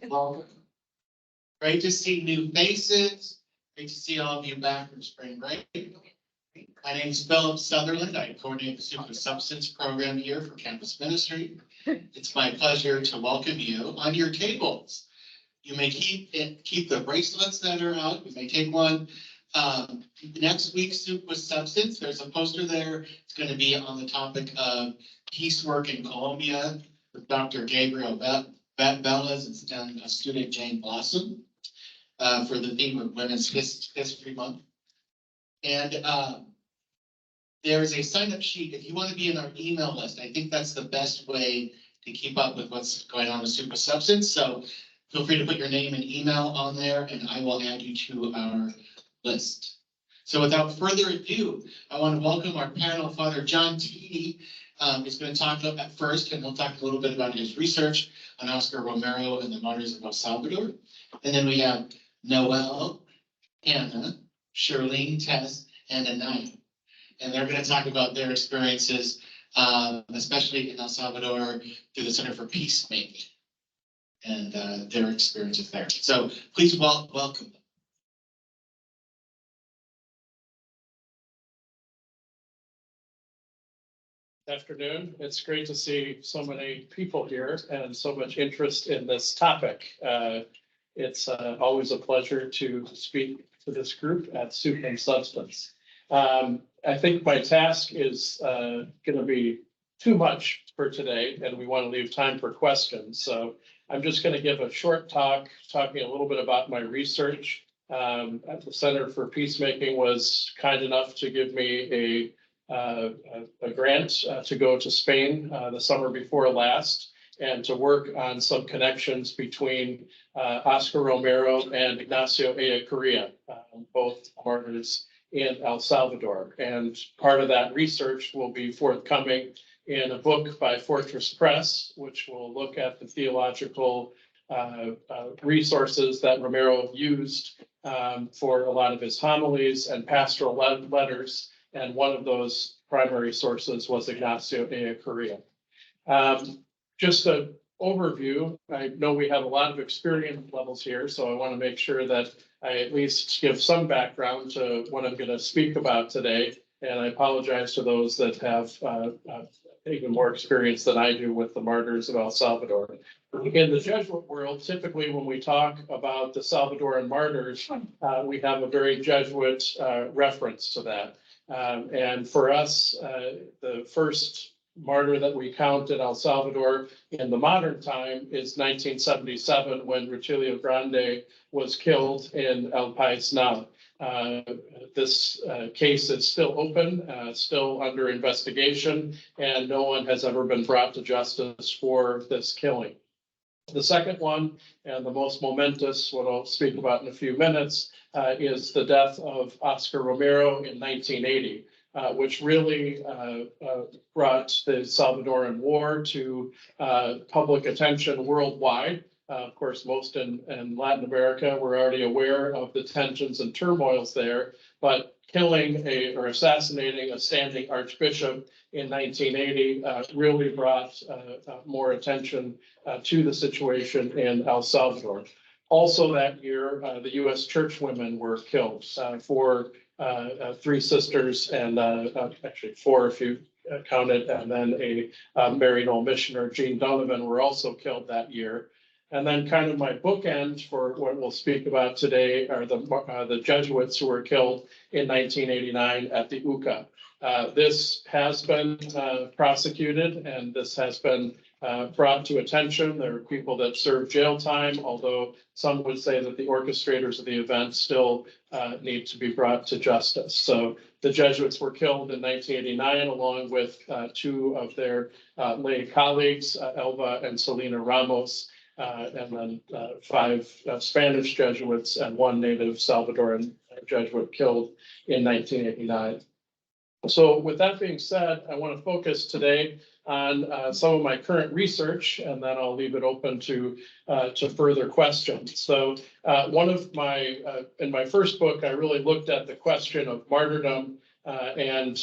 Welcome. Great to see new faces. Great to see all of you back from spring break. My name is Philip Sutherland. I coordinate the Super Substance program here for campus ministry. It's my pleasure to welcome you on your tables. You may keep the bracelets that are out. You may take one. Next week's Soup with Substance, there's a poster there. It's going to be on the topic of peace work in Colombia with Dr. Gabriel Velez and a student Jane Blossom for the theme of Women's History Month. And there's a sign-up sheet if you want to be in our email list. I think that's the best way to keep up with what's going on with Soup with Substance. So feel free to put your name and email on there, and I will add you to our list. So without further ado, I want to welcome our panel. Father John Thiede is going to talk at first, and he'll talk a little bit about his research on Oscar Romero and the Martyrs of El Salvador. And then we have Noel, Hannah, Charlene, Tess, and Anaya. And they're going to talk about their experiences, especially in El Salvador through the Center for Peacemaking and their experiences there. So please welcome them. Afternoon. It's great to see so many people here and so much interest in this topic. It's always a pleasure to speak to this group at Soup and Substance. I think my task is going to be too much for today, and we want to leave time for questions. So I'm just going to give a short talk, talking a little bit about my research. At the Center for Peacemaking was kind enough to give me a grant to go to Spain the summer before last and to work on some connections between Oscar Romero and Ignacio Ellacuría, both martyrs in El Salvador. And part of that research will be forthcoming in a book by Fortress Press, which will look at the theological resources that Romero used for a lot of his homilies and pastoral letters. And one of those primary sources was Ignacio Ellacuría. Just an overview, I know we have a lot of experience levels here, so I want to make sure that I at least give some background to what I'm going to speak about today. And I apologize to those that have even more experience than I do with the Martyrs of El Salvador. In the Jesuit world, typically when we talk about the Salvadoran Martyrs, we have a very Jesuit reference to that. And for us, the first martyr that we count in El Salvador in the modern time is 1977, when Rutilio Grande was killed in El Paisnal. This case is still open, still under investigation, and no one has ever been brought to justice for this killing. The second one, and the most momentous, what I'll speak about in a few minutes, is the death of Oscar Romero in 1980, which really brought the Salvadoran War to public attention worldwide. Of course, most in Latin America were already aware of the tensions and turmoils there, but killing or assassinating a standing archbishop in 1980 really brought more attention to the situation in El Salvador. Also that year, the U.S. churchwomen were killed. Three sisters and actually four if you count it, and then a married old missioner, Jean Donovan, were also killed that year. And then kind of my bookend for what we'll speak about today are the Jesuits who were killed in 1989 at the UCA. This has been prosecuted, and this has been brought to attention. There are people that serve jail time, although some would say that the orchestrators of the event still need to be brought to justice. So the Jesuits were killed in 1989, along with two of their lay colleagues, Elva and Selena Ramos, and then five Spanish Jesuits and one native Salvadoran Jesuit killed in 1989. So with that being said, I want to focus today on some of my current research, and then I'll leave it open to further questions. So in my first book, I really looked at the question of martyrdom and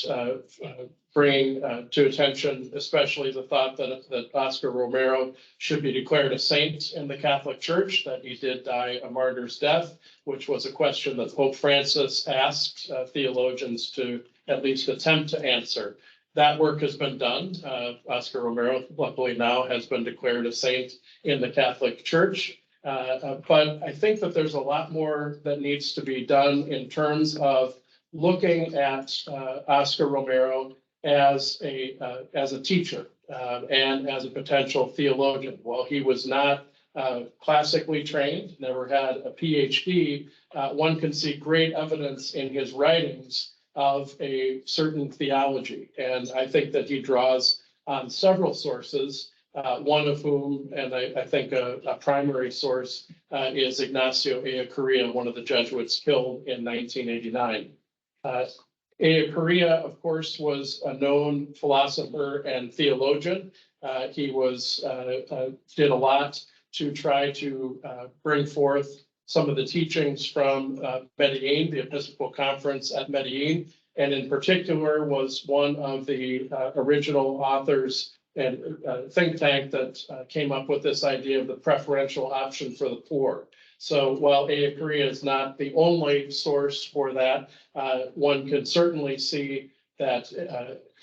bringing to attention, especially the thought that Oscar Romero should be declared a saint in the Catholic Church, that he did die a martyr's death, which was a question that Pope Francis asked theologians to at least attempt to answer. That work has been done. Oscar Romero, luckily now, has been declared a saint in the Catholic Church. But I think that there's a lot more that needs to be done in terms of looking at Oscar Romero as a teacher and as a potential theologian. While he was not classically trained, never had a PhD, one can see great evidence in his writings of a certain theology. And I think that he draws on several sources, one of whom, and I think a primary source, is Ignacio Ellacuría, one of the Jesuits killed in 1989. Ellacuría, of course, was a known philosopher and theologian. He did a lot to try to bring forth some of the teachings from Medellin, the Episcopal Conference at Medellin, and in particular was one of the original authors and think tank that came up with this idea of the preferential option for the poor. So while Ellacuría is not the only source for that, one can certainly see that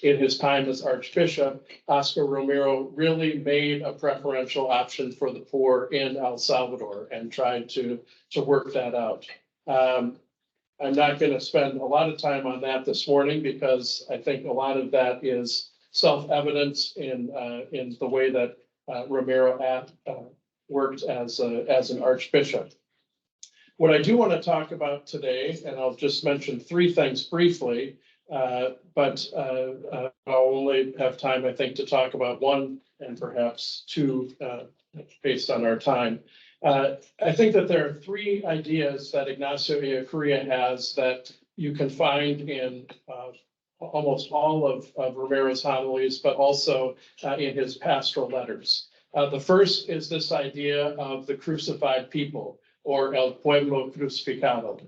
in his time as Archbishop, Oscar Romero really made a preferential option for the poor in El Salvador and tried to work that out. I'm not going to spend a lot of time on that this morning because I think a lot of that is self-evident in the way that Romero worked as an archbishop. What I do want to talk about today, and I'll just mention three things briefly, but I'll only have time, I think, to talk about one and perhaps two based on our time. I think that there are three ideas that Ignacio Ellacuría has that you can find in almost all of Romero's homilies, but also in his pastoral letters. The first is this idea of the crucified people, or el pueblo crucificado.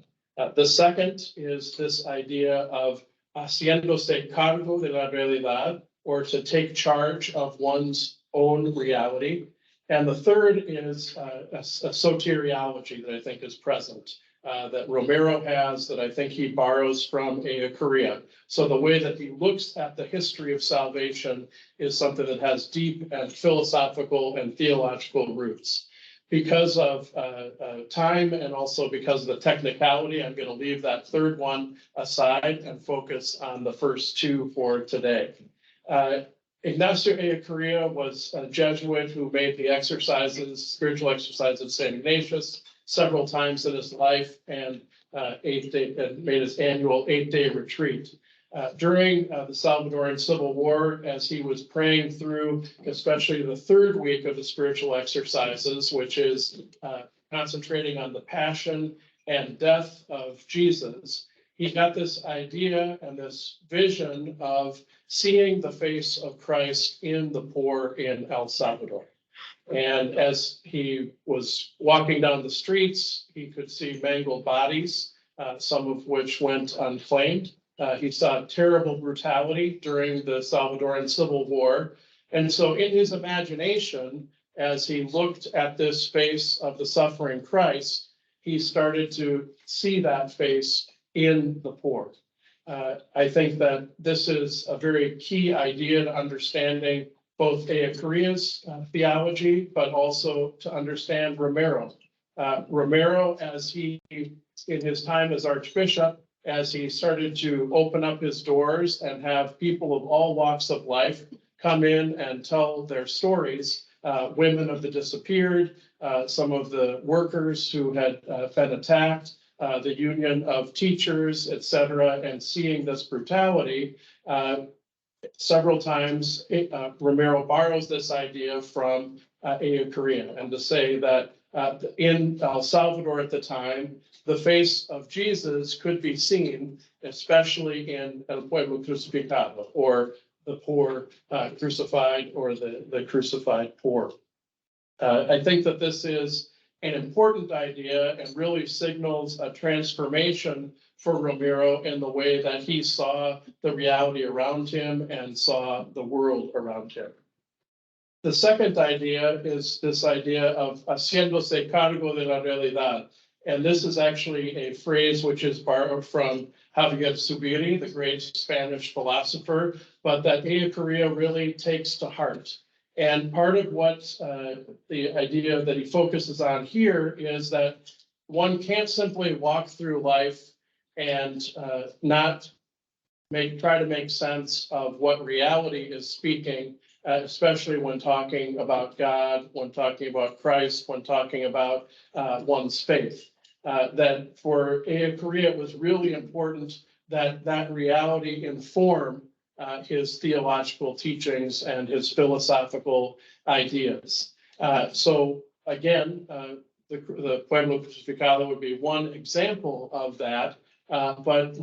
The second is this idea of haciéndose cargo de la realidad, or to take charge of one's own reality. And the third is a soteriology that I think is present, that Romero has, that I think he borrows from Ellacuría. So the way that he looks at the history of salvation is something that has deep and philosophical and theological roots. Because of time and also because of the technicality, I'm going to leave that third one aside and focus on the first two for today. Ignacio Ellacuría was a Jesuit who made the spiritual exercises of St. Ignatius several times in his life and made his annual 8-day retreat. During the Salvadoran Civil War, as he was praying through, especially the third week of the spiritual exercises, which is concentrating on the passion and death of Jesus, he got this idea and this vision of seeing the face of Christ in the poor in El Salvador. And as he was walking down the streets, he could see mangled bodies, some of which went unclaimed. He saw terrible brutality during the Salvadoran Civil War. And so in his imagination, as he looked at this face of the suffering Christ, he started to see that face in the poor. I think that this is a very key idea to understanding both Ellacuría's theology, but also to understand Romero. Romero, as he, in his time as Archbishop, as he started to open up his doors and have people of all walks of life come in and tell their stories, women of the disappeared, some of the workers who had been attacked, the union of teachers, et cetera, and seeing this brutality, several times Romero borrows this idea from Ellacuría, and to say that in El Salvador at the time, the face of Jesus could be seen, especially in El Pueblo Crucificado, or the poor crucified, or the crucified poor. I think that this is an important idea and really signals a transformation for Romero in the way that he saw the reality around him and saw the world around him. The second idea is this idea of haciéndose cargo de la realidad. And this is actually a phrase which is borrowed from Javier Zubiri, the great Spanish philosopher, but that Ea Korea really takes to heart. And part of what the idea that he focuses on here is that one can't simply walk through life and not try to make sense of what reality is speaking, especially when talking about God, when talking about Christ, when talking about one's faith. That for Ea Korea, it was really important that that reality inform his theological teachings and his philosophical ideas. So again, the Pueblo Crucificado would be one example of that. But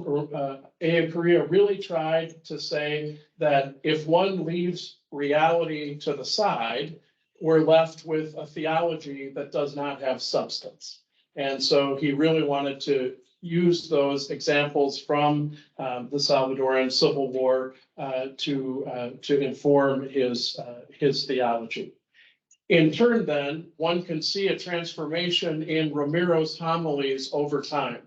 Ea Korea really tried to say that if one leaves reality to the side, we're left with a theology that does not have substance. And so he really wanted to use those examples from the Salvadoran Civil War to inform his theology. In turn, then, one can see a transformation in Romero's homilies over time.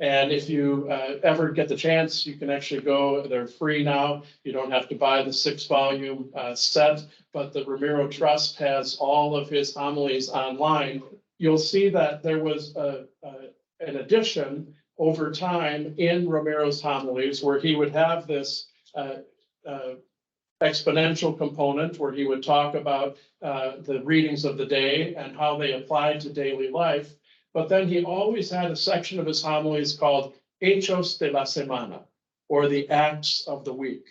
And if you ever get the chance, you can actually go, they're free now. You don't have to buy the 6-volume set, but the Romero Trust has all of his homilies online. You'll see that there was an addition over time in Romero's homilies where he would have this exponential component where he would talk about the readings of the day and how they applied to daily life. But then he always had a section of his homilies called Hechos de la Semana, or the Acts of the Week.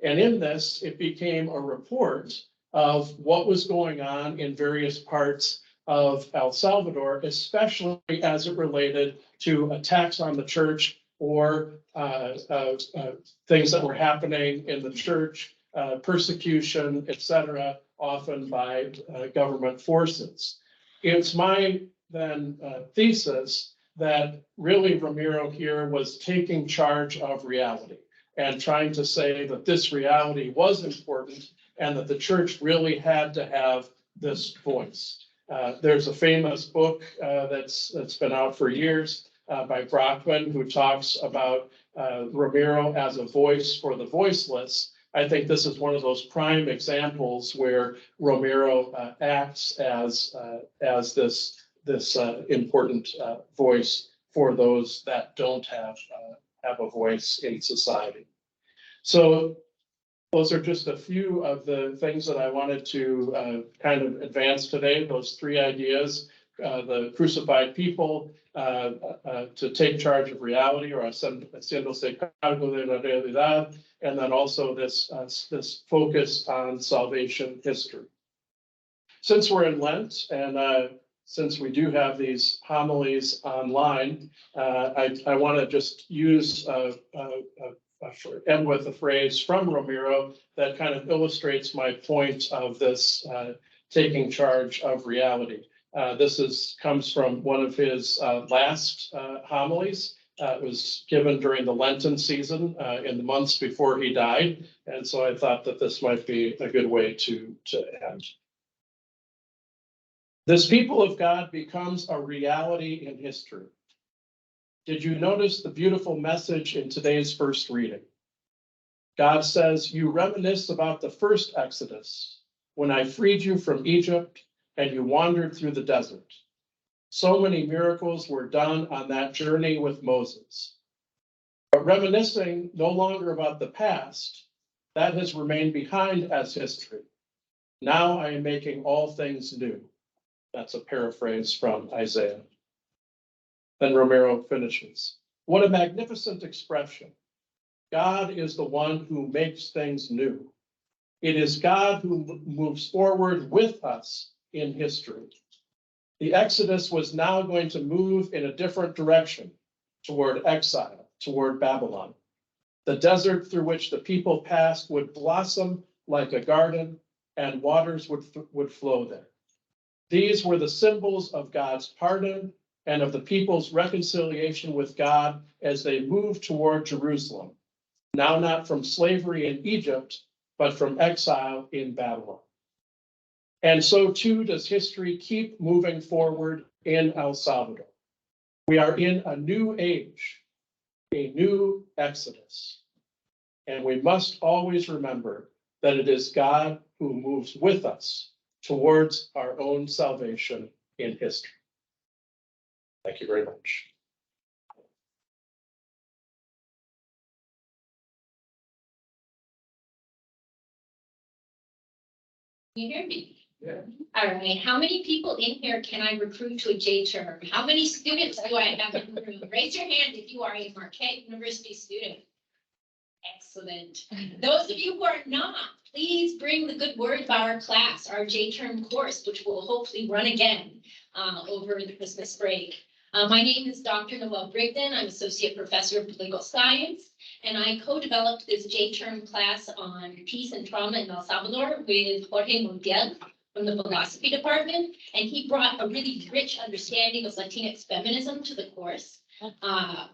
And in this, it became a report of what was going on in various parts of El Salvador, especially as it related to attacks on the church or things that were happening in the church, persecution, etc., often by government forces. It's my then thesis that really Romero here was taking charge of reality and trying to say that this reality was important and that the church really had to have this voice. There's a famous book that's been out for years by Brockman, who talks about Romero as a voice for the voiceless. I think this is one of those prime examples where Romero acts as this important voice for those that don't have a voice in society. So those are just a few of the things that I wanted to kind of advance today, those 3 ideas, the crucified people, to take charge of reality, or haciéndose cargo de la realidad, and then also this focus on salvation history. Since we're in Lent, and since we do have these homilies online, I want to just use end with a phrase from Romero that kind of illustrates my point of this taking charge of reality. This comes from one of his last homilies. It was given during the Lenten season in the months before he died. And so I thought that this might be a good way to end. This people of God becomes a reality in history. Did you notice the beautiful message in today's first reading? God says, you reminisce about the first Exodus, when I freed you from Egypt and you wandered through the desert. So many miracles were done on that journey with Moses. But reminiscing no longer about the past, that has remained behind as history. Now I am making all things new. That's a paraphrase from Isaiah. Then Romero finishes. What a magnificent expression. God is the one who makes things new. It is God who moves forward with us in history. The Exodus was now going to move in a different direction, toward exile, toward Babylon. The desert through which the people passed would blossom like a garden, and waters would flow there. These were the symbols of God's pardon and of the people's reconciliation with God as they move toward Jerusalem, now not from slavery in Egypt, but from exile in Babylon. And so too does history keep moving forward in El Salvador. We are in a new age, a new Exodus. And we must always remember that it is God who moves with us towards our own salvation in history. Thank you very much. You hear me? Yeah. All right, how many people in here can I recruit to a J term? How many students do I have in the room? Raise your hand if you are a Marquette University student. Excellent. Those of you who are not, please bring the good word about our class, our J term course, which will hopefully run again over the Christmas break. My name is Dr. Noelle Brigden. I'm Associate Professor of Political Science, and I co-developed this J-term class on peace and trauma in El Salvador with Jorge Montiel from the philosophy department, and he brought a really rich understanding of Latinx feminism to the course,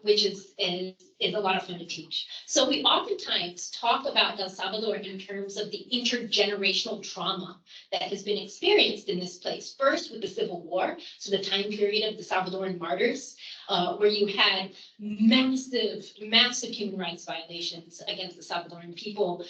which is a lot of fun to teach. So we oftentimes talk about El Salvador in terms of the intergenerational trauma that has been experienced in this place. First with the Civil War, so the time period of the Salvadoran Martyrs, where you had massive human rights violations against the Salvadoran people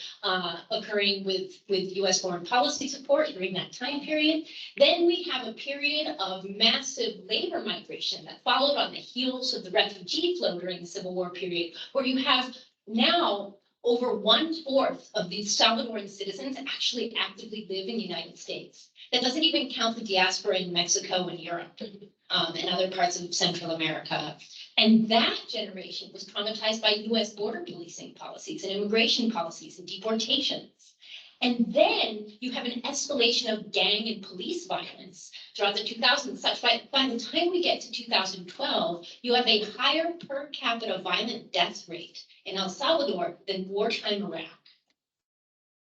occurring with US foreign policy support during that time period. Then we have a period of massive labor migration that followed on the heels of the refugee flow during the Civil War period, where you have now over 1/4 of these Salvadoran citizens actually actively live in the United States. That doesn't even count the diaspora in Mexico and Europe and other parts of Central America. And that generation was traumatized by US border policing policies and immigration policies and deportations. And then you have an escalation of gang and police violence throughout the 2000s, such by the time we get to 2012, you have a higher per capita violent death rate in El Salvador than wartime Iraq.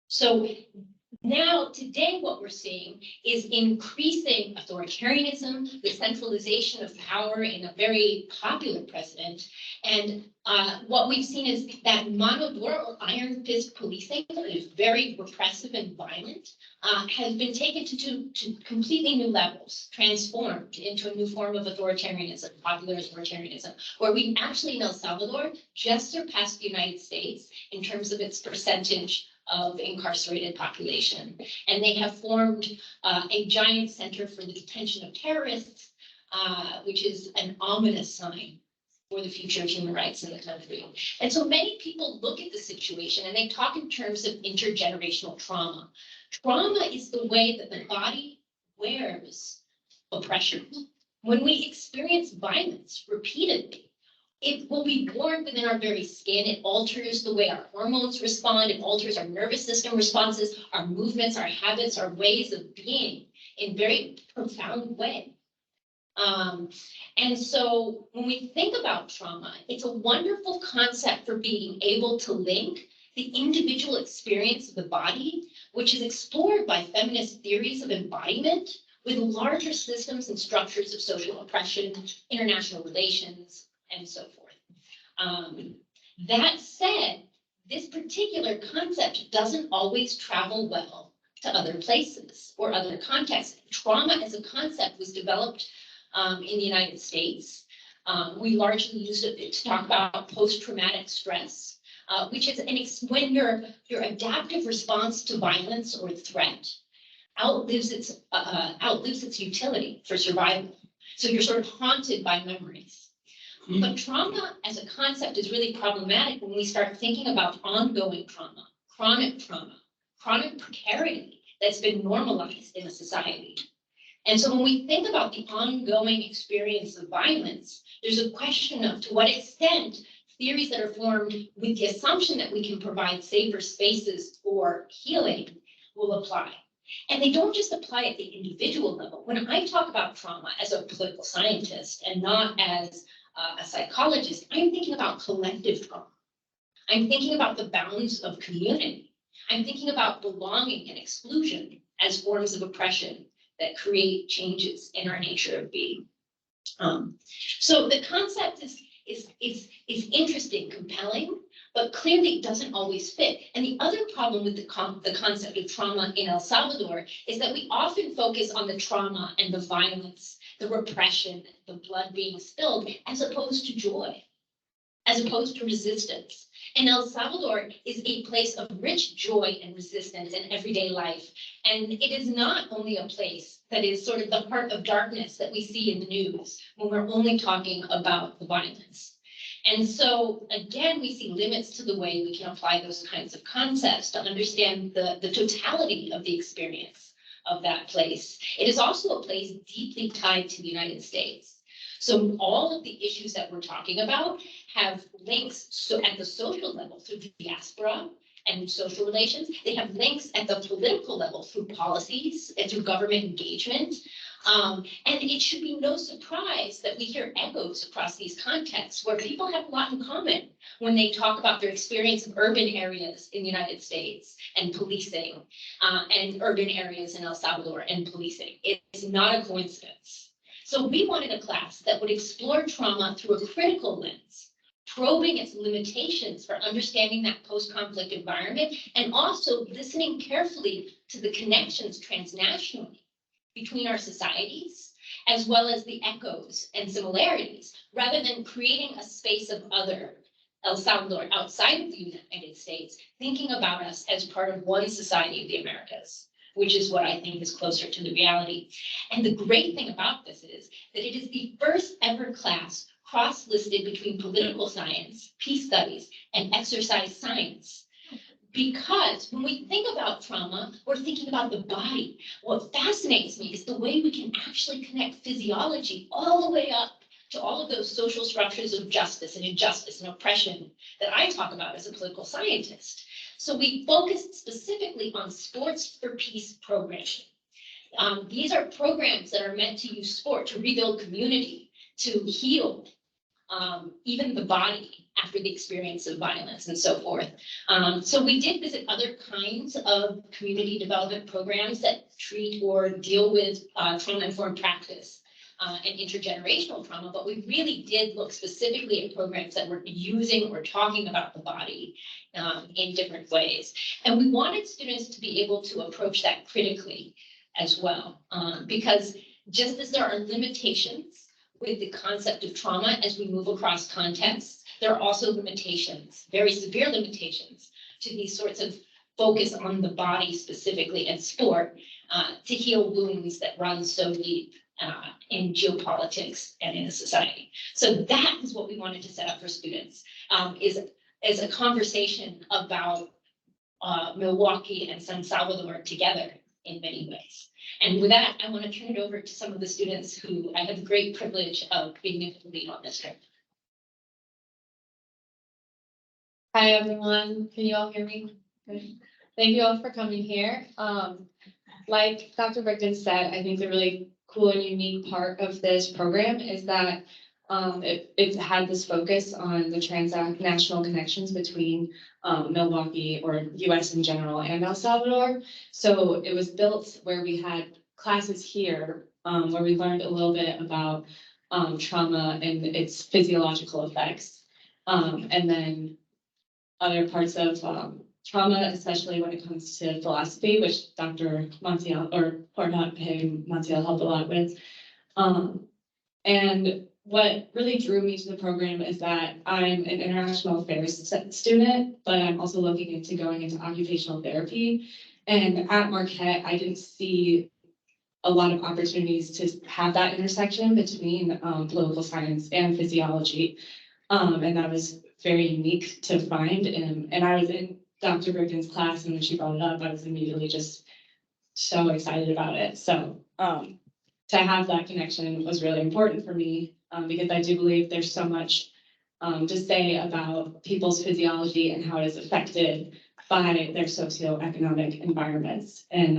So now, today, what we're seeing is increasing authoritarianism, the centralization of power in a very popular president. And what we've seen is that mano duro or iron fist policing, that is very repressive and violent, has been taken to completely new levels, transformed into a new form of authoritarianism, popular authoritarianism, where we actually in El Salvador just surpassed the United States in terms of its percentage of incarcerated population. And they have formed a giant center for the detention of terrorists, which is an ominous sign for the future of human rights in the country. And so many people look at the situation and they talk in terms of intergenerational trauma. Trauma is the way that the body wears oppression. When we experience violence repeatedly, it will be born within our very skin. It alters the way our hormones respond. It alters our nervous system responses, our movements, our habits, our ways of being in very profound way. And so when we think about trauma, it's a wonderful concept for being able to link the individual experience of the body, which is explored by feminist theories of embodiment, with larger systems and structures of social oppression, international relations, and so forth. That said, this particular concept doesn't always travel well to other places or other contexts. Trauma as a concept was developed in the United States. We largely use it to talk about post-traumatic stress, which is when your adaptive response to violence or threat outlives its utility for survival. So you're sort of haunted by memories. But trauma as a concept is really problematic when we start thinking about ongoing trauma, chronic precarity that's been normalized in a society. And so when we think about the ongoing experience of violence, there's a question of to what extent theories that are formed with the assumption that we can provide safer spaces for healing will apply. And they don't just apply at the individual level. When I talk about trauma as a political scientist and not as a psychologist, I'm thinking about collective trauma. I'm thinking about the bounds of community. I'm thinking about belonging and exclusion as forms of oppression that create changes in our nature of being. So the concept is interesting, compelling, but clearly it doesn't always fit. And the other problem with the concept of trauma in El Salvador is that we often focus on the trauma and the violence, the repression, the blood being spilled, as opposed to joy, as opposed to resistance. And El Salvador is a place of rich joy and resistance in everyday life. And it is not only a place that is sort of the heart of darkness that we see in the news when we're only talking about the violence. And so, again, we see limits to the way we can apply those kinds of concepts to understand the totality of the experience of that place. It is also a place deeply tied to the United States. So all of the issues that we're talking about have links at the social level through diaspora and social relations. They have links at the political level through policies and through government engagement. And it should be no surprise that we hear echoes across these contexts where people have a lot in common when they talk about their experience of urban areas in the United States and policing, and urban areas in El Salvador and policing. It's not a coincidence. So we wanted a class that would explore trauma through a critical lens, probing its limitations for understanding that post-conflict environment, and also listening carefully to the connections transnationally between our societies, as well as the echoes and similarities, rather than creating a space of other El Salvador outside of the United States, thinking about us as part of one society of the Americas, which is what I think is closer to the reality. And the great thing about this is that it is the first ever class cross-listed between political science, peace studies, and exercise science. Because when we think about trauma, we're thinking about the body. What fascinates me is the way we can actually connect physiology all the way up to all of those social structures of justice and injustice and oppression that I talk about as a political scientist. So we focused specifically on sports for peace programming. These are programs that are meant to use sport to rebuild community, to heal even the body after the experience of violence and so forth. So we did visit other kinds of community development programs that treat or deal with trauma-informed practice and intergenerational trauma, but we really did look specifically at programs that were using or talking about the body in different ways. And we wanted students to be able to approach that critically as well, because just as there are limitations with the concept of trauma as we move across contexts, there are also limitations, very severe limitations, to these sorts of focus on the body specifically and sport to heal wounds that run so deep in geopolitics and in a society. So that is what we wanted to set up for students, is a conversation about Milwaukee and San Salvador together in many ways. And with that, I want to turn it over to some of the students who I have the great privilege of being able to lead on this trip. Hi, everyone. Can you all hear me? Good. Thank you all for coming here. Like Dr. Brickton said, I think the really cool and unique part of this program is that it had this focus on the transnational connections between Milwaukee or US in general and El Salvador. So it was built where we had classes here where we learned a little bit about trauma and its physiological effects. And then other parts of trauma, especially when it comes to philosophy, which Dr. Montiel or not him, Montiel helped a lot with. And what really drew me to the program is that I'm an international affairs student, but I'm also looking into going into occupational therapy. And at Marquette, I didn't see a lot of opportunities to have that intersection between political science and physiology. And that was very unique to find. And I was in Dr. Brickton's class, and when she brought it up, I was immediately just so excited about it. So to have that connection was really important for me because I do believe there's so much to say about people's physiology and how it is affected by their socioeconomic environments. And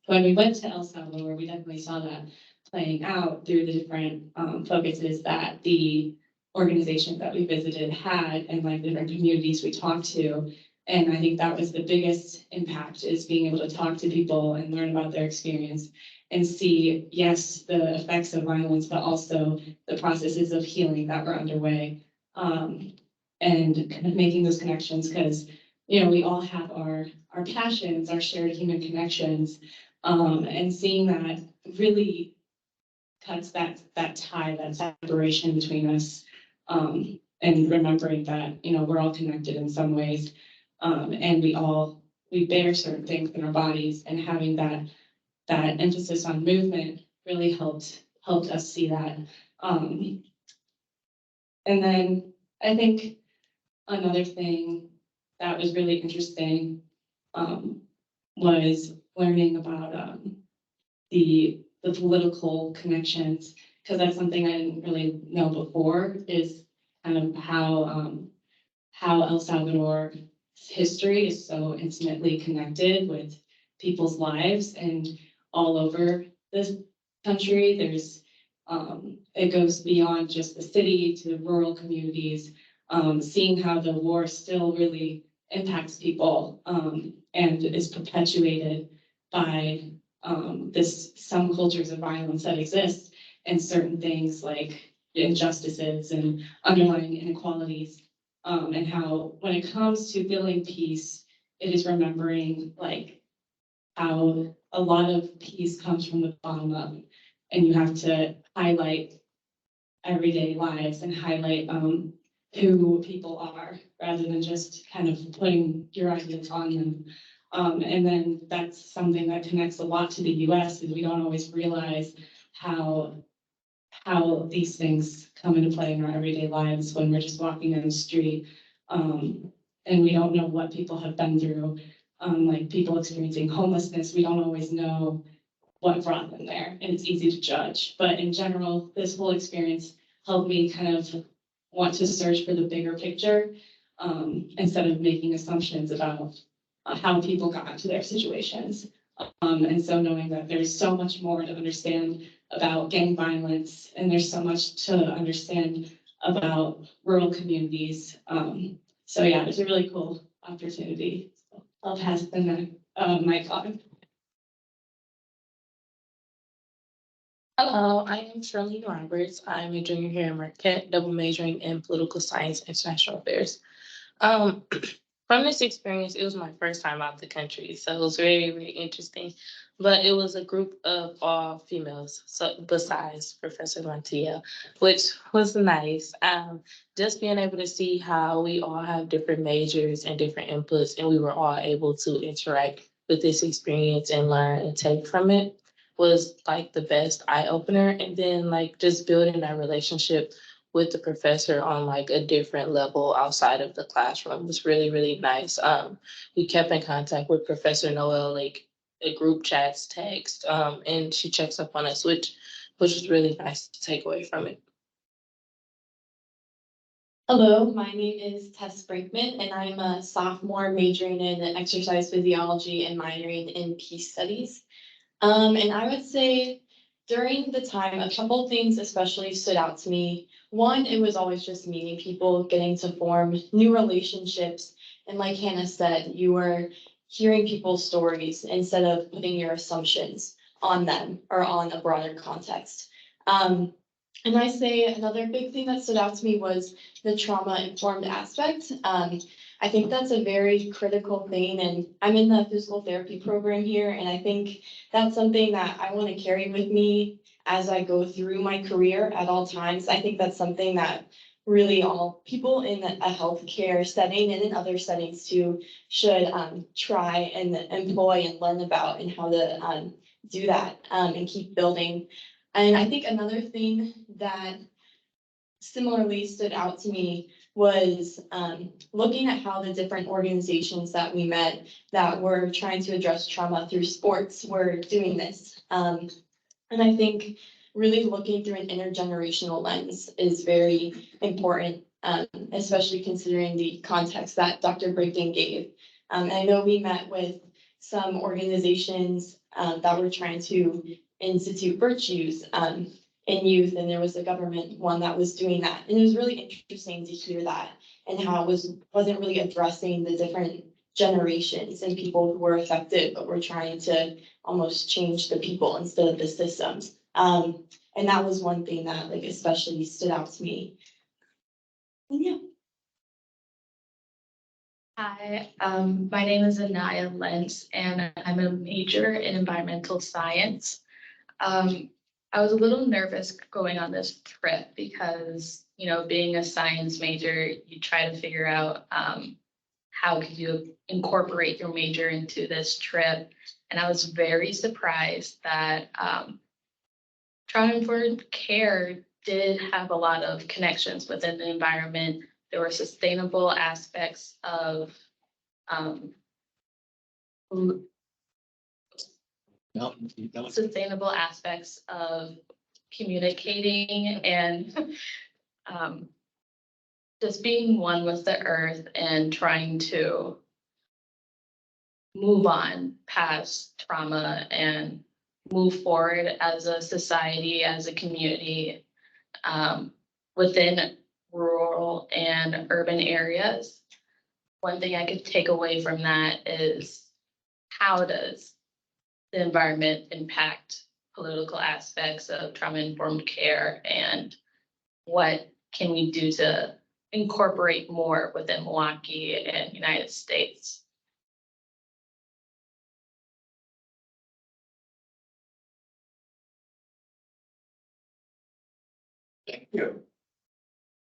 when we went to El Salvador, we definitely saw that playing out through the different focuses that the organizations that we visited had and like the different communities we talked to. And I think that was the biggest impact, is being able to talk to people and learn about their experience and see, yes, the effects of violence, but also the processes of healing that were underway. And kind of making those connections, because, you know, we all have our passions, our shared human connections, and seeing that really cuts that tie, that separation between us, and remembering that, you know, we're all connected in some ways, and we bear certain things in our bodies, and having that emphasis on movement really helped us see that. And then I think another thing that was really interesting, was learning about, the political connections, because that's something I didn't really know before, is kind of how El Salvador's history is so intimately connected with people's lives, and all over this country, there's, it goes beyond just the city to rural communities, seeing how the war still really impacts people, and is perpetuated by some cultures of violence that exist, and certain things like injustices and underlying inequalities, and how when it comes to building peace, it is remembering like how a lot of peace comes from the bottom up, and you have to highlight everyday lives and highlight who people are, rather than just kind of putting your ideas on them. And then that's something that connects a lot to the US, is we don't always realize how these things come into play in our everyday lives when we're just walking down the street. And we don't know what people have been through, like people experiencing homelessness. We don't always know what brought them there, and it's easy to judge. But in general, this whole experience helped me kind of want to search for the bigger picture, instead of making assumptions about how people got into their situations. And so knowing that there's so much more to understand about gang violence, and there's so much to understand about rural communities. So yeah, it was a really cool opportunity. So I'll pass the mic on. Hello, I am Shirley Roberts. I'm a junior here in Marquette, double majoring in political science and international affairs. From this experience, it was my first time out the country, so it was very, very interesting. But it was a group of all females, so besides Professor Montiel, which was nice. Just being able to see how we all have different majors and different inputs, and we were all able to interact with this experience and learn and take from it, was like the best eye opener. And then like just building that relationship with the professor on like a different level outside of the classroom was really, really nice. We kept in contact with Professor Noel, like a group chats, text, and she checks up on us, which was really nice to take away from it. Hello, my name is Tess Brinkman, and I'm a sophomore majoring in exercise physiology and minoring in peace studies. And I would say during the time, a couple things especially stood out to me. One, it was always just meeting people, getting to form new relationships. And like Hannah said, you were hearing people's stories instead of putting your assumptions on them or on a broader context. And I say another big thing that stood out to me was the trauma-informed aspect. I think that's a very critical thing, and I'm in the physical therapy program here, and I think that's something that I want to carry with me as I go through my career at all times. I think that's something that really all people in a healthcare setting and in other settings too should try and employ and learn about, and how to do that and keep building. And I think another thing that similarly stood out to me was looking at how the different organizations that we met that were trying to address trauma through sports were doing this. And I think really looking through an intergenerational lens is very important, especially considering the context that Dr. Brigden gave. And I know we met with some organizations that were trying to institute virtues in youth, and there was a government one that was doing that. And it was really interesting to hear that, and how it wasn't really addressing the different generations and people who were affected, but we're trying to almost change the people instead of the systems. And that was one thing that like especially stood out to me. And yeah. Hi, my name is Anaya Lentz, and I'm a major in environmental science. I was a little nervous going on this trip because, you know, being a science major, you try to figure out how could you incorporate your major into this trip. And I was very surprised that trauma-informed care did have a lot of connections within the environment. There were sustainable aspects of sustainable aspects of communicating and just being one with the earth and trying to move on past trauma and move forward as a society, as a community, within rural and urban areas. One thing I could take away from that is how does the environment impact political aspects of trauma-informed care, and what can we do to incorporate more within Milwaukee and United States? Thank you.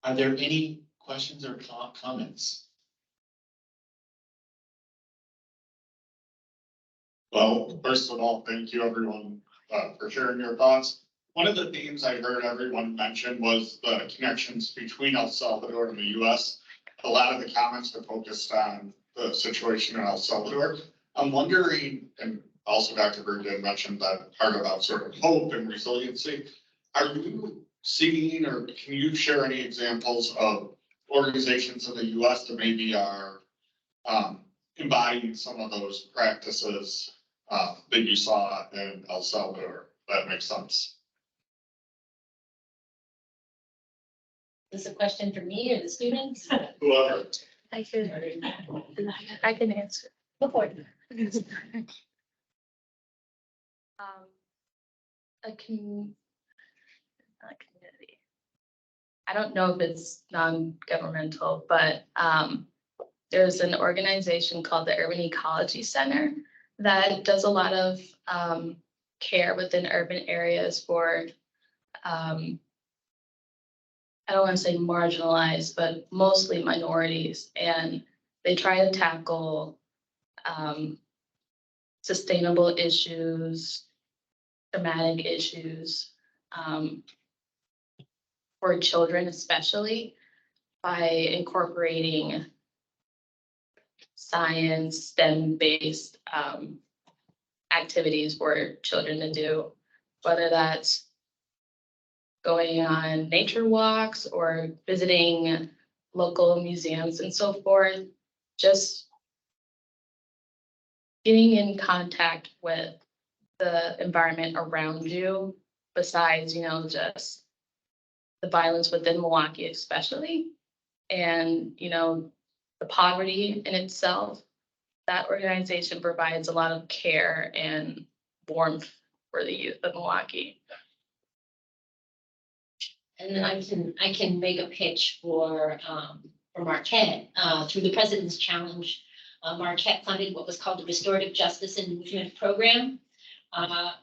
Are there any questions or comments? Well, first of all, thank you everyone for sharing your thoughts. One of the themes I heard everyone mention was the connections between El Salvador and the US. A lot of the comments were focused on the situation in El Salvador. I'm wondering, and also Dr. Bergen mentioned that part about sort of hope and resiliency. Are you seeing, or can you share any examples of organizations in the US that maybe are embodying some of those practices that you saw in El Salvador? That makes sense. Is this a question for me or the students? Whoever. I can answer. Go for it. A community. I don't know if it's non-governmental, but there's an organization called the Urban Ecology Center that does a lot of care within urban areas for, I don't want to say marginalized, but mostly minorities. And they try to tackle sustainable issues, traumatic issues for children, especially by incorporating science, STEM-based activities for children to do, whether that's going on nature walks or visiting local museums and so forth, just getting in contact with the environment around you, besides, you know, just the violence within Milwaukee especially, and, you know, the poverty in itself. That organization provides a lot of care and warmth for the youth of Milwaukee. And then I can make a pitch for Marquette. Through the President's Challenge, Marquette funded what was called the Restorative Justice and Movement Program,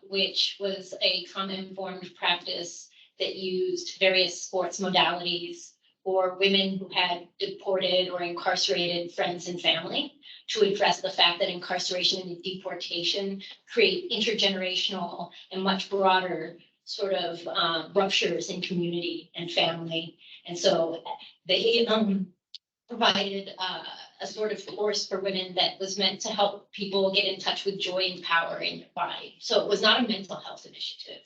which was a trauma-informed practice that used various sports modalities for women who had deported or incarcerated friends and family, to address the fact that incarceration and deportation create intergenerational and much broader sort of ruptures in community and family. And so they provided a sort of course for women that was meant to help people get in touch with joy and power in their body. So it was not a mental health initiative.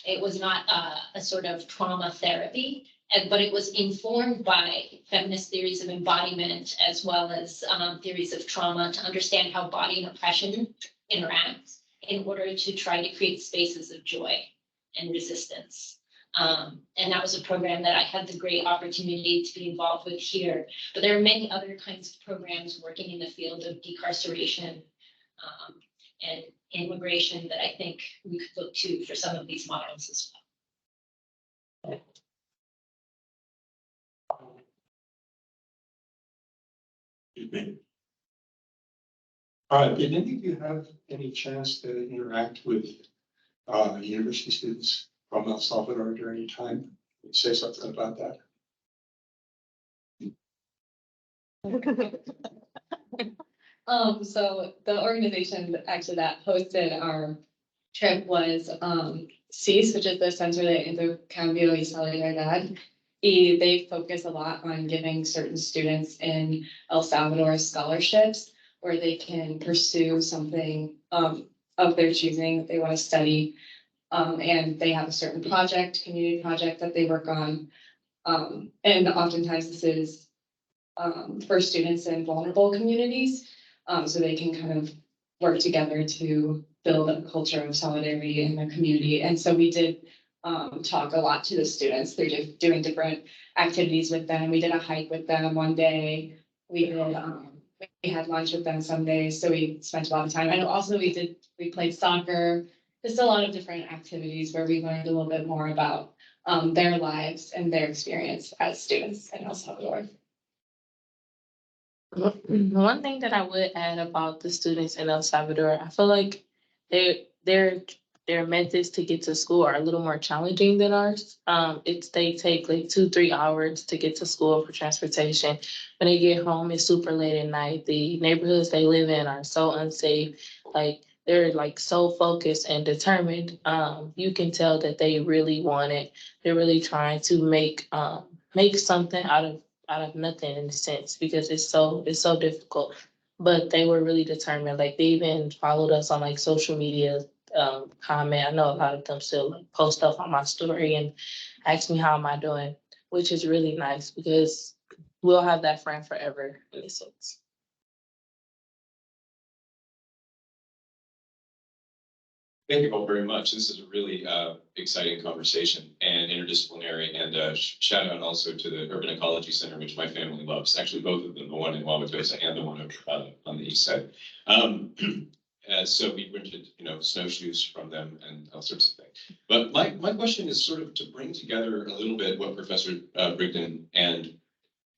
It was not a sort of trauma therapy, but it was informed by feminist theories of embodiment, as well as theories of trauma, to understand how body and oppression interact in order to try to create spaces of joy and resistance. And that was a program that I had the great opportunity to be involved with here. But there are many other kinds of programs working in the field of decarceration and immigration that I think we could look to for some of these models as well. Did any of you have any chance to interact with university students from El Salvador during your time? Say something about that. So the organization actually that hosted our trip was, CIS, which is the Centro de Intercambio y Solidaridad. They focus a lot on giving certain students in El Salvador scholarships where they can pursue something, of their choosing that they want to study. And they have a certain project, community project that they work on. And oftentimes this is, for students in vulnerable communities. So they can kind of work together to build a culture of solidarity in the community. And so we did talk a lot to the students. They're just doing different activities with them. We did a hike with them one day. We had lunch with them some days, so we spent a lot of time. And also we played soccer. Just a lot of different activities where we learned a little bit more about their lives and their experience as students in El Salvador. One thing that I would add about the students in El Salvador, I feel like their methods to get to school are a little more challenging than ours. They take like 2-3 hours to get to school for transportation. When they get home, it's super late at night. The neighborhoods they live in are so unsafe. Like they're like so focused and determined. You can tell that they really want it. They're really trying to make something out of nothing in a sense, because it's so difficult. But they were really determined. Like they even followed us on like social media, comment. I know a lot of them still like post stuff on my story and ask me how am I doing, which is really nice because we'll have that friend forever in a sense. Thank you all very much. This is a really exciting conversation and interdisciplinary, and shout out also to the Urban Ecology Center, which my family loves. Actually, both of them, the one in Wauwatosa and the one on the east side. So we rented, snowshoes from them and all sorts of things. But my question is sort of to bring together a little bit what Professor Brigden and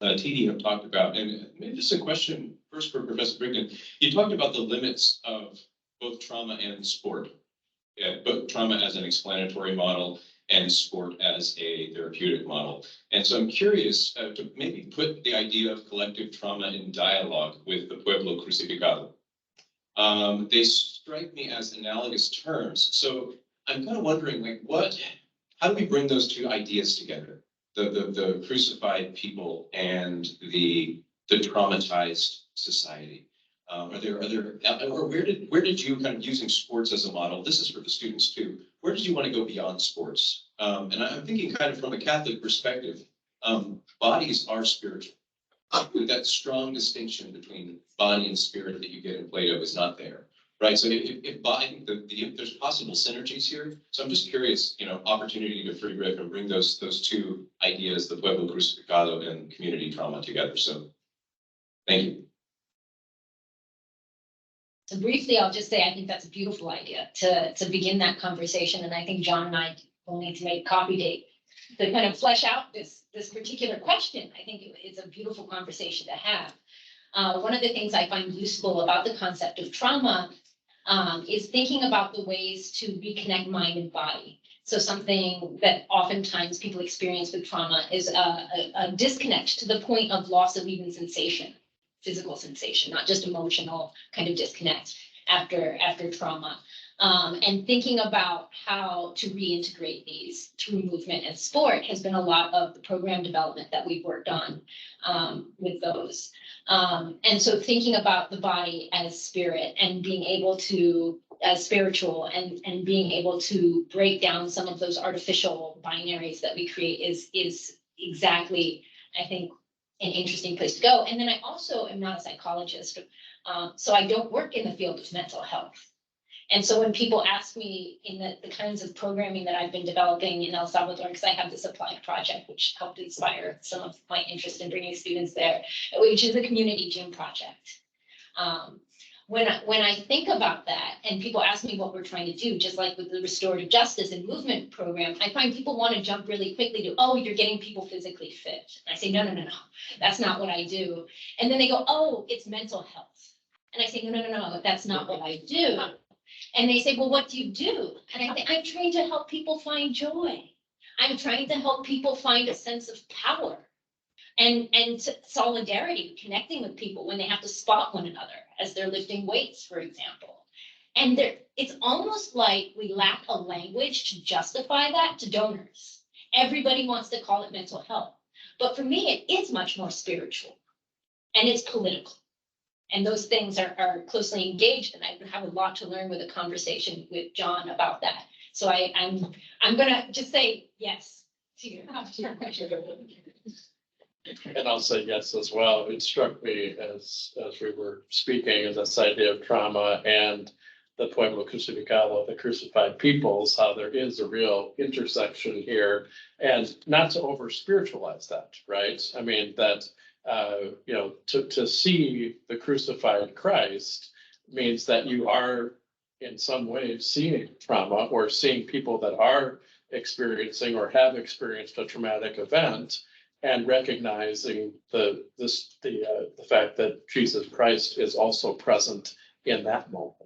Thiede have talked about, and maybe just a question first for Professor Brigden. You talked about the limits of both trauma and sport. Both trauma as an explanatory model and sport as a therapeutic model. And so I'm curious to maybe put the idea of collective trauma in dialogue with the Pueblo Crucificado. They strike me as analogous terms. So I'm kind of wondering, how do we bring those two ideas together? The crucified people and the traumatized society. Or where did you, kind of using sports as a model, this is for the students too, where did you want to go beyond sports? And I'm thinking kind of from a Catholic perspective, bodies are spiritual. That strong distinction between body and spirit that you get in Plato is not there, right? So if body, there's possible synergies here. So I'm just curious, opportunity to free riff and bring those two ideas, the Pueblo Crucificado and community trauma together. So thank you. So briefly, I'll just say, I think that's a beautiful idea to begin that conversation. And I think John and I will need to make a coffee date to kind of flesh out this particular question. I think it's a beautiful conversation to have. One of the things I find useful about the concept of trauma is thinking about the ways to reconnect mind and body. So something that oftentimes people experience with trauma is a disconnect to the point of loss of even sensation. Physical sensation, not just emotional kind of disconnect after trauma. And thinking about how to reintegrate these through movement and sport has been a lot of the program development that we've worked on with those. And so thinking about the body as spirit and being able to, as spiritual, and being able to break down some of those artificial binaries that we create is exactly, I think, an interesting place to go. And then I also am not a psychologist, so I don't work in the field of mental health. And so when people ask me in the kinds of programming that I've been developing in El Salvador, because I have this applied project, which helped inspire some of my interest in bringing students there, which is a community gym project. When I think about that and people ask me what we're trying to do, just like with the restorative justice and movement program, I find people want to jump really quickly to, oh, you're getting people physically fit. And I say, no, that's not what I do. And then they go, oh, it's mental health. And I say, no, that's not what I do. And they say, well, what do you do? And I say, I'm trying to help people find joy. I'm trying to help people find a sense of power and solidarity, connecting with people when they have to spot one another as they're lifting weights, for example. And it's almost like we lack a language to justify that to donors. Everybody wants to call it mental health. But for me, it is much more spiritual and it's political. And those things are closely engaged, and I have a lot to learn with a conversation with John about that. So I'm gonna just say yes to your question. And I'll say yes as well. It struck me as we were speaking, is this idea of trauma and the pueblo crucificado, the crucified peoples, how there is a real intersection here, and not to over spiritualize that, right? I mean, that, to see the crucified Christ means that you are in some ways seeing trauma or seeing people that are experiencing or have experienced a traumatic event, and recognizing the fact that Jesus Christ is also present in that moment.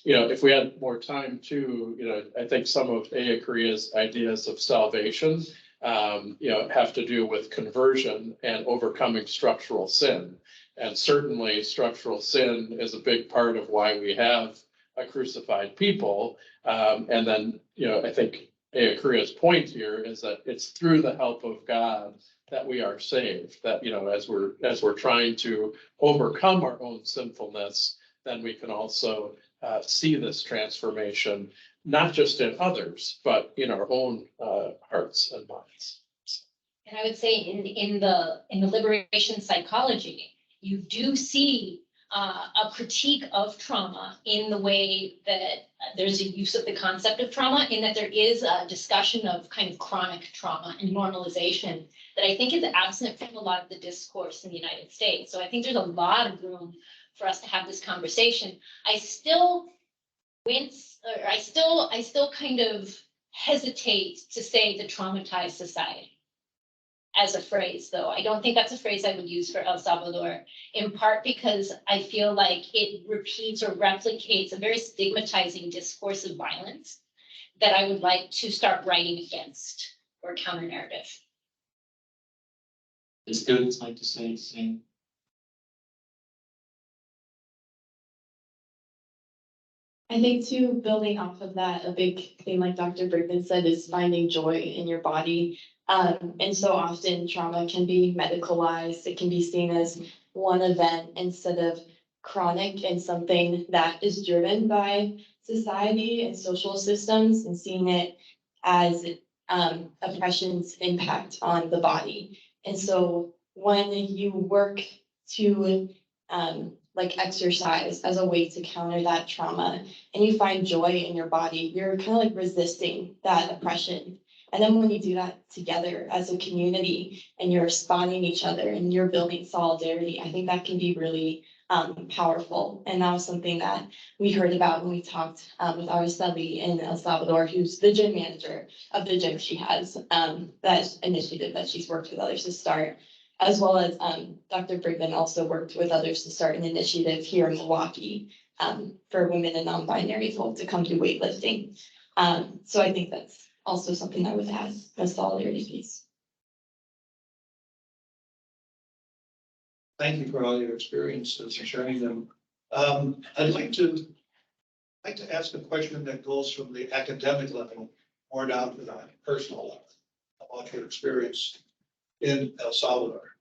If we had more time too, I think some of Aya Korea's ideas of salvation, have to do with conversion and overcoming structural sin. And certainly structural sin is a big part of why we have a crucified people. And then, I think Aya Korea's point here is that it's through the help of God that we are saved, that, as we're trying to overcome our own sinfulness, then we can also see this transformation, not just in others, but in our own hearts and minds. And I would say in the liberation psychology, you do see a critique of trauma in the way that there's a use of the concept of trauma, in that there is a discussion of kind of chronic trauma and normalization that I think is absent from a lot of the discourse in the United States. So I think there's a lot of room for us to have this conversation. I still wince, or I still kind of hesitate to say the traumatized society as a phrase, though. I don't think that's a phrase I would use for El Salvador, in part because I feel like it repeats or replicates a very stigmatizing discourse of violence that I would like to start writing against, or counter narrative. The students like to say the same. I think too, building off of that, a big thing, like Dr. Brickman said, is finding joy in your body. And so often trauma can be medicalized. It can be seen as one event instead of chronic and something that is driven by society and social systems, and seeing it as oppression's impact on the body. And so when you work to exercise as a way to counter that trauma, and you find joy in your body, you're kind of like resisting that oppression. And then when you do that together as a community and you're spawning each other and you're building solidarity, I think that can be really powerful. And that was something that we heard about when we talked with Araceli in El Salvador, who's the gym manager of the gym she has, that initiative that she's worked with others to start, as well as Dr. Brickman also worked with others to start an initiative here in Milwaukee for women and non-binary folk to come do weightlifting. So I think that's also something I would add, a solidarity piece. Thank you for all your experiences and sharing them. I'd like to ask a question that goes from the academic level more down to the personal level about your experience in El Salvador.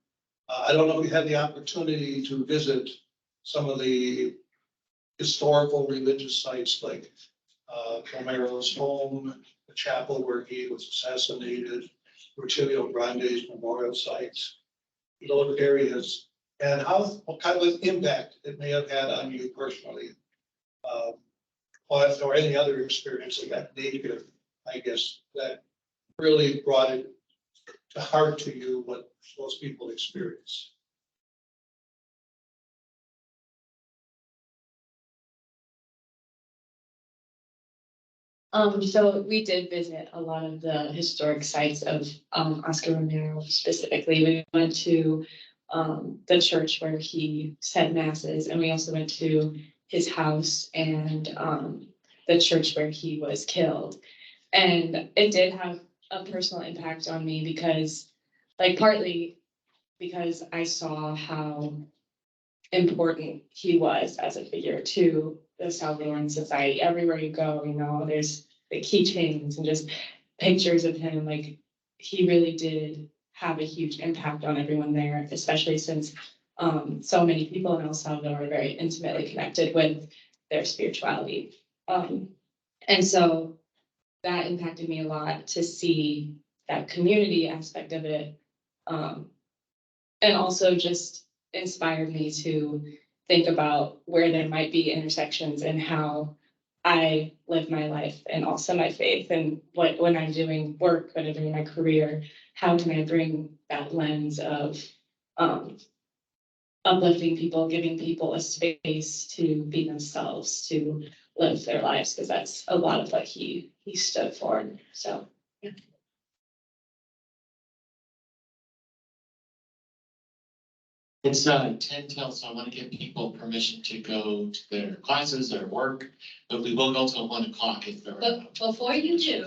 I don't know if you had the opportunity to visit some of the historical religious sites like Romero's home, the chapel where he was assassinated, Rutilio Grande's memorial sites, those areas, and what kind of impact it may have had on you personally. or any other experience that got negative, I guess, that really brought it to heart to you what most people experience? So we did visit a lot of the historic sites of, Oscar Romero specifically. We went to, the church where he said masses, and we also went to his house and, the church where he was killed. And it did have a personal impact on me because, like, partly because I saw how important he was as a figure to the Salvadoran society. Everywhere you go, you know, there's the keychains and just pictures of him. Like, he really did have a huge impact on everyone there, especially since so many people in El Salvador are very intimately connected with their spirituality. And so that impacted me a lot to see that community aspect of it. And also just inspired me to think about where there might be intersections and how I live my life and also my faith, and what, when I'm doing work, when I'm doing my career, how can I bring that lens of uplifting people, giving people a space to be themselves, to live their lives, because that's a lot of what he stood for. So, yeah. It's 10 till, so I want to give people permission to go to their classes, their work, but we will go till 1 o'clock if they're. But before you do,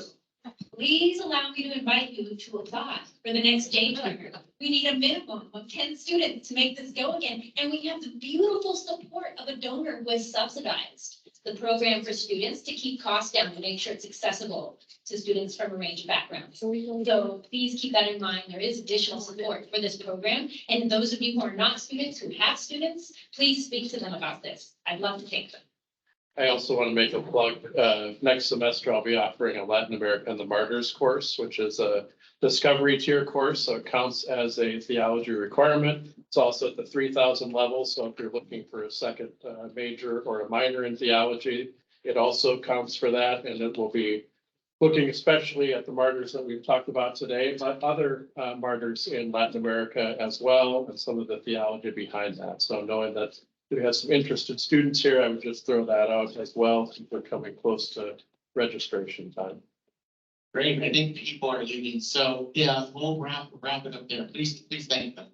please allow me to invite you to apply for the next J turn. We need a minimum of 10 students to make this go again, and we have the beautiful support of a donor who has subsidized the program for students to keep costs down, to make sure it's accessible to students from a range of backgrounds. So please keep that in mind. There is additional support for this program. And those of you who are not students, who have students, please speak to them about this. I'd love to take them. I also want to make a plug. Next semester, I'll be offering a Latin America and the Martyrs course, which is a discovery tier course. So it counts as a theology requirement. It's also at the 3,000 level. So if you're looking for a second major or a minor in theology, it also counts for that. And it will be looking especially at the martyrs that we've talked about today, but other martyrs in Latin America as well, and some of the theology behind that. So knowing that we have some interested students here, I would just throw that out as well, since we're coming close to registration time. Great, I think people are leaving, so yeah, we'll wrap it up there. Please thank them.